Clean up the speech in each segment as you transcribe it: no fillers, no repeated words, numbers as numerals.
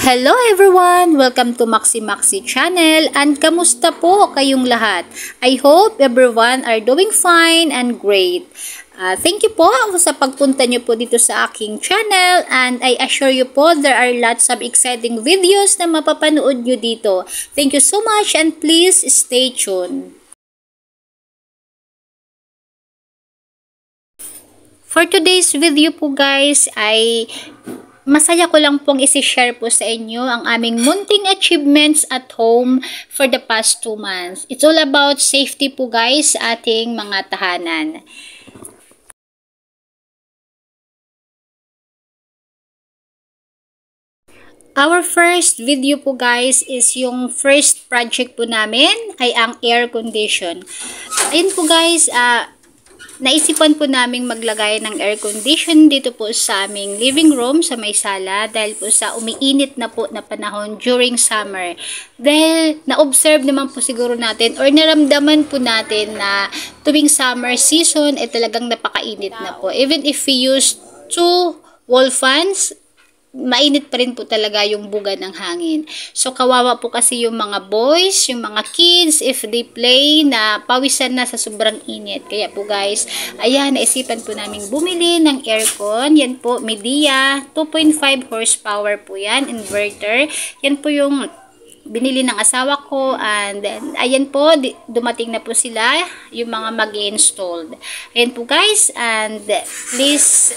Hello everyone! Welcome to Maxi Maxi channel and kamusta po kayong lahat? I hope everyone are doing fine and great. Thank you po sa pagpunta nyo po dito sa aking channel and I assure you po there are lots of exciting videos na mapapanood nyo dito. Thank you so much and please stay tuned. For today's video po guys ay masaya ko lang pong isi-share po sa inyo ang aming munting achievements at home for the past 2 months. It's all about safety po guys sa ating mga tahanan. Our first video po guys is yung first project po namin ay ang air condition. Ayun po guys, naisipan po naming maglagay ng air condition dito po sa aming living room sa may sala dahil po sa umiinit na po na panahon during summer. Dahil na-observe naman po siguro natin or naramdaman po natin na tuwing summer season ay talagang napakainit na po. Even if we use 2 wall fans, mainit pa rin po talaga yung buga ng hangin. So, kawawa po kasi yung mga boys, yung mga kids, if they play na pawisan na sa sobrang init. Kaya po guys, ayan, naisipan po namin bumili ng aircon. Yan po, Midea, 2.5 horsepower po yan, inverter. Yan po yung binili ng asawa ko and then, ayan po, dumating na po sila, yung mga mag-installed. Ayan po guys, and please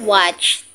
watch.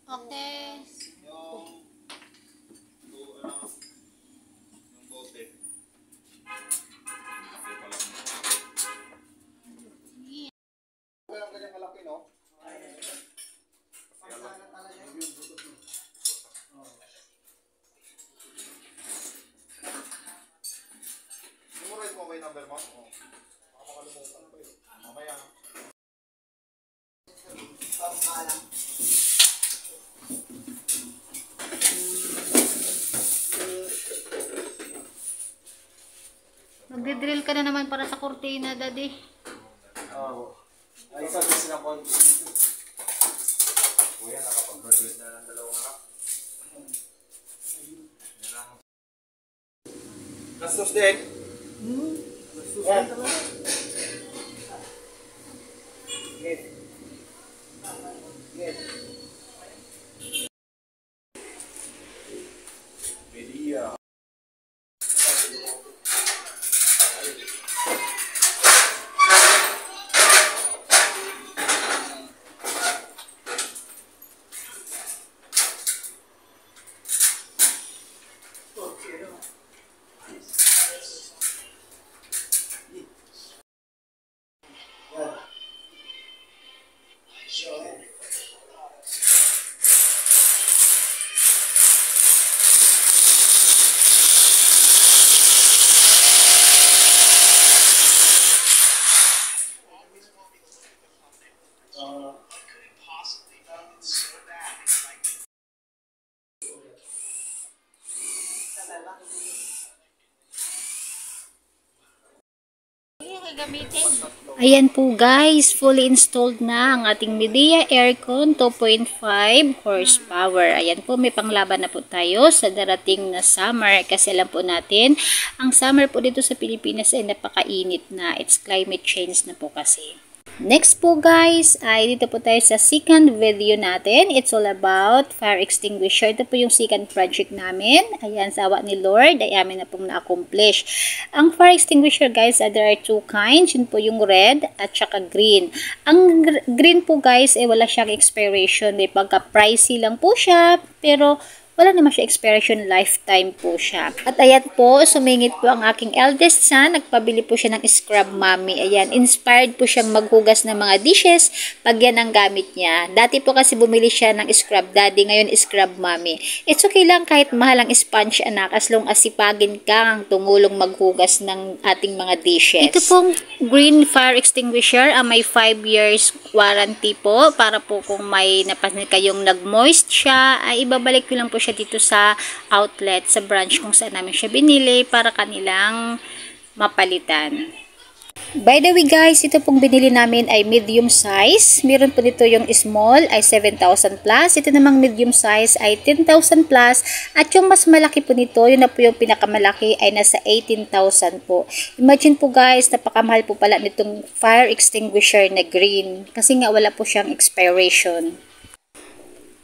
Okay. Magdidrill ka na naman para sa kurtina, daddy. Oo. Ay, isa din silang konti. Kuya, nakapag-graduate na ng 2 anak. Gastos din? Gastos din talaga. Yes. Yes. Midea. Ayan po guys, fully installed na ang ating Midea aircon 2.5 horsepower. Ayan po, may panglaban na po tayo sa darating na summer kasi alam po natin, ang summer po dito sa Pilipinas ay napakainit na. It's climate change na po kasi. Next po guys, ay dito po tayo sa second video natin. It's all about fire extinguisher. Ito po yung second project namin. Ayan, sa awa ni Lord, ay amin na pong na-accomplish. Ang fire extinguisher guys, there are two kinds. Yun po yung red at saka green. Ang green po guys, wala siyang expiration. May pagka-pricey lang po siya, pero wala naman siya expiration, lifetime po siya. At ayan po, sumingit po ang aking eldest son. Nagpabili po siya ng scrub mommy. Ayan, inspired po siyang maghugas ng mga dishes pag yan ang gamit niya. Dati po kasi bumili siya ng scrub daddy, ngayon scrub mommy. It's okay lang kahit mahal ang sponge anak, as long as sipagin kang tumulong maghugas ng ating mga dishes. Ito pong green fire extinguisher, may 5 years warranty po, para po kung may napansin kayong nag-moist siya, ay ibabalik ko lang po siya dito sa outlet, sa branch kung saan namin siya binili para kanilang mapalitan. By the way guys, ito pong binili namin ay medium size. Meron po dito yung small ay 7,000 plus. Ito namang medium size ay 10,000 plus. At yung mas malaki po nito, yun na po yung pinakamalaki ay nasa 18,000 po. Imagine po guys, napakamahal po pala nitong fire extinguisher na green. Kasi nga wala po siyang expiration.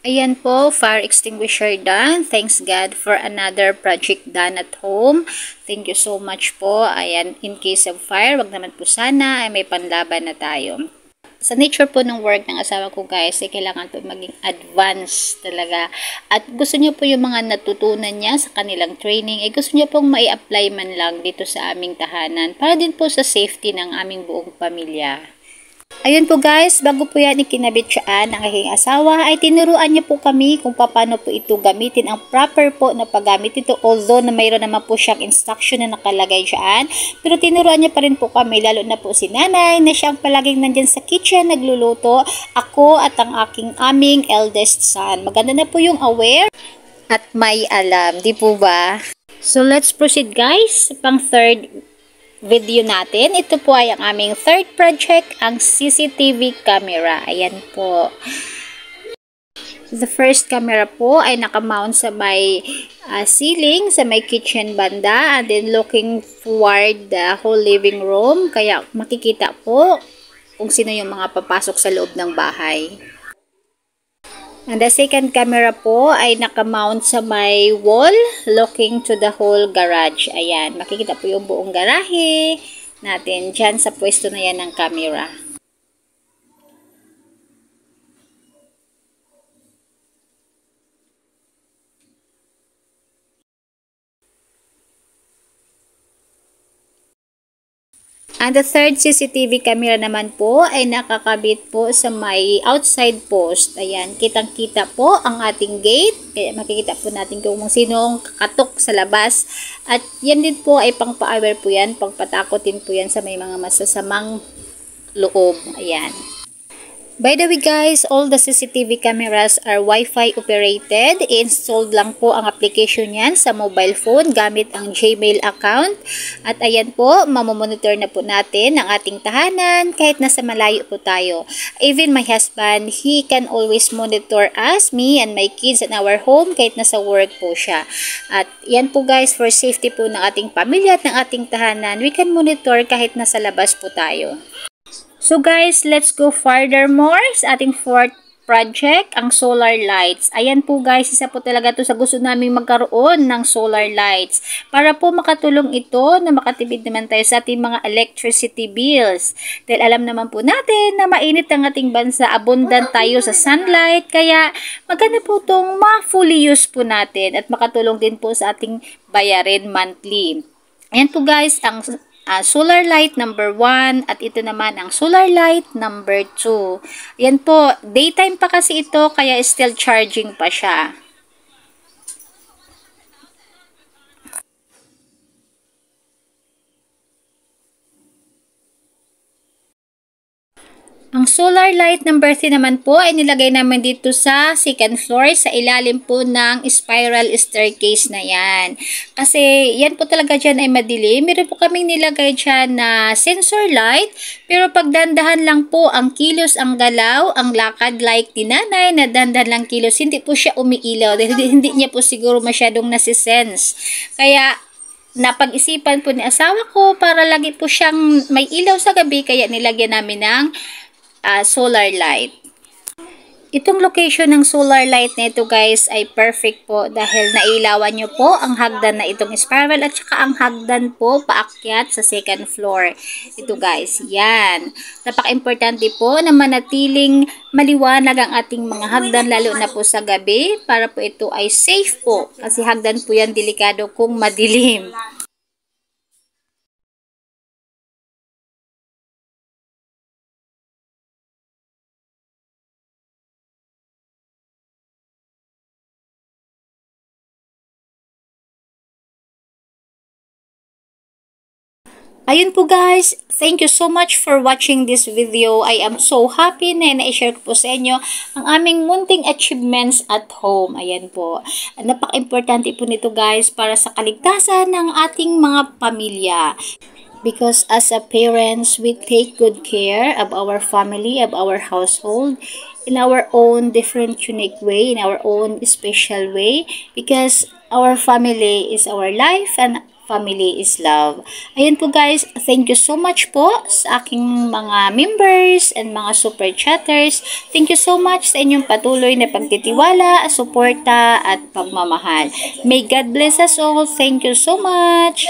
Ayan po, fire extinguisher done. Thanks God for another project done at home. Thank you so much po. Ayan, in case of fire, wag naman po sana ay may panlaban na tayo. Sa nature po ng work ng asawa ko guys, ay kailangan po maging advanced talaga. At gusto niyo po yung mga natutunan niya sa kanilang training, gusto niyo pong mai-apply man lang dito sa aming tahanan para din po sa safety ng aming buong pamilya. Ayun po guys, bago po yan ikinabit siyaan ng aking asawa, ay tinuruan niya po kami kung paano po ito gamitin, ang proper po na paggamit ito. Although na mayroon naman po siyang instruction na nakalagay siyaan, pero tinuruan niya pa rin po kami, lalo na po si nanay na siyang palaging nandyan sa kitchen nagluluto, ako at ang aming eldest son. Maganda na po yung aware at may alam, di po ba? So let's proceed guys, pang third video natin. Ito po ay ang aming third project, ang CCTV camera. Ayan po. The first camera po ay nakamount sa may ceiling, sa may kitchen banda, and then looking toward the whole living room. Kaya makikita po kung sino yung mga papasok sa loob ng bahay. And the second camera po ay nakamount sa may wall, looking to the whole garage. Ayan, makikita po yung buong garahe natin dyan sa pwesto na yan ng camera. And the third CCTV camera naman po ay nakakabit po sa may outside post. Ayan, kitang-kita po ang ating gate. Kaya makikita po natin kung sinong kakatok sa labas. At yan din po ay pang-pa-aware po yan, pang-patakotin po yan sa may mga masasamang loob. Ayan. By the way guys, all the CCTV cameras are Wi-Fi operated. Installed lang po ang application yan sa mobile phone gamit ang Gmail account. At ayan po, mamomonitor na po natin ang ating tahanan kahit nasa malayo po tayo. Even my husband, he can always monitor us, me and my kids in our home kahit nasa work po siya. At yan po guys, for safety po ng ating pamilya at ng ating tahanan, we can monitor kahit nasa labas po tayo. So guys, let's go further more sa ating fourth project, ang solar lights. Ayan po guys, isa po talaga to sa gusto namin magkaroon ng solar lights. Para po makatulong ito na makatipid naman tayo sa ating mga electricity bills. Dahil alam naman po natin na mainit ang ating bansa, abundant tayo sa sunlight. Kaya maganda po itong ma-fully use po natin at makatulong din po sa ating bayarin monthly. Ayan po guys, ang solar light number 1 at ito naman ang solar light number 2. Yan po, daytime pa kasi ito kaya still charging pa siya. Ang solar light number 3 naman po ay nilagay namin dito sa second floor sa ilalim po ng spiral staircase na yan. Kasi yan po talaga dyan ay madilim. Meron po kaming nilagay dyan na sensor light pero pagdandahan lang po ang kilos, ang galaw, ang lakad like ni nanay na dandahan lang kilos. Hindi po siya umiilaw dahil hindi niya po siguro masyadong nasisense. Kaya napag-isipan po ni asawa ko para lagi po siyang may ilaw sa gabi, kaya nilagyan namin ng solar light. Itong location ng solar light na ito guys ay perfect po dahil nailawan nyo po ang hagdan na itong spiral at saka ang hagdan po paakyat sa second floor. Ito guys, yan. Napaka-importante po na manatiling maliwanag ang ating mga hagdan lalo na po sa gabi para po ito ay safe po kasi hagdan po yan delikado kung madilim. Ayun po guys, thank you so much for watching this video. I am so happy na na-share ko po sa inyo ang aming munting achievements at home. Ayan po. Napaka-importante po nito guys para sa kaligtasan ng ating mga pamilya. Because as a parents, we take good care of our family, of our household, in our own different unique way, in our own special way. Because our family is our life and family is love. Ayun po guys, thank you so much po sa aking mga members and mga super chatters. Thank you so much sa inyong patuloy na pagtitiwala, suporta at pagmamahal. May God bless us all. Thank you so much.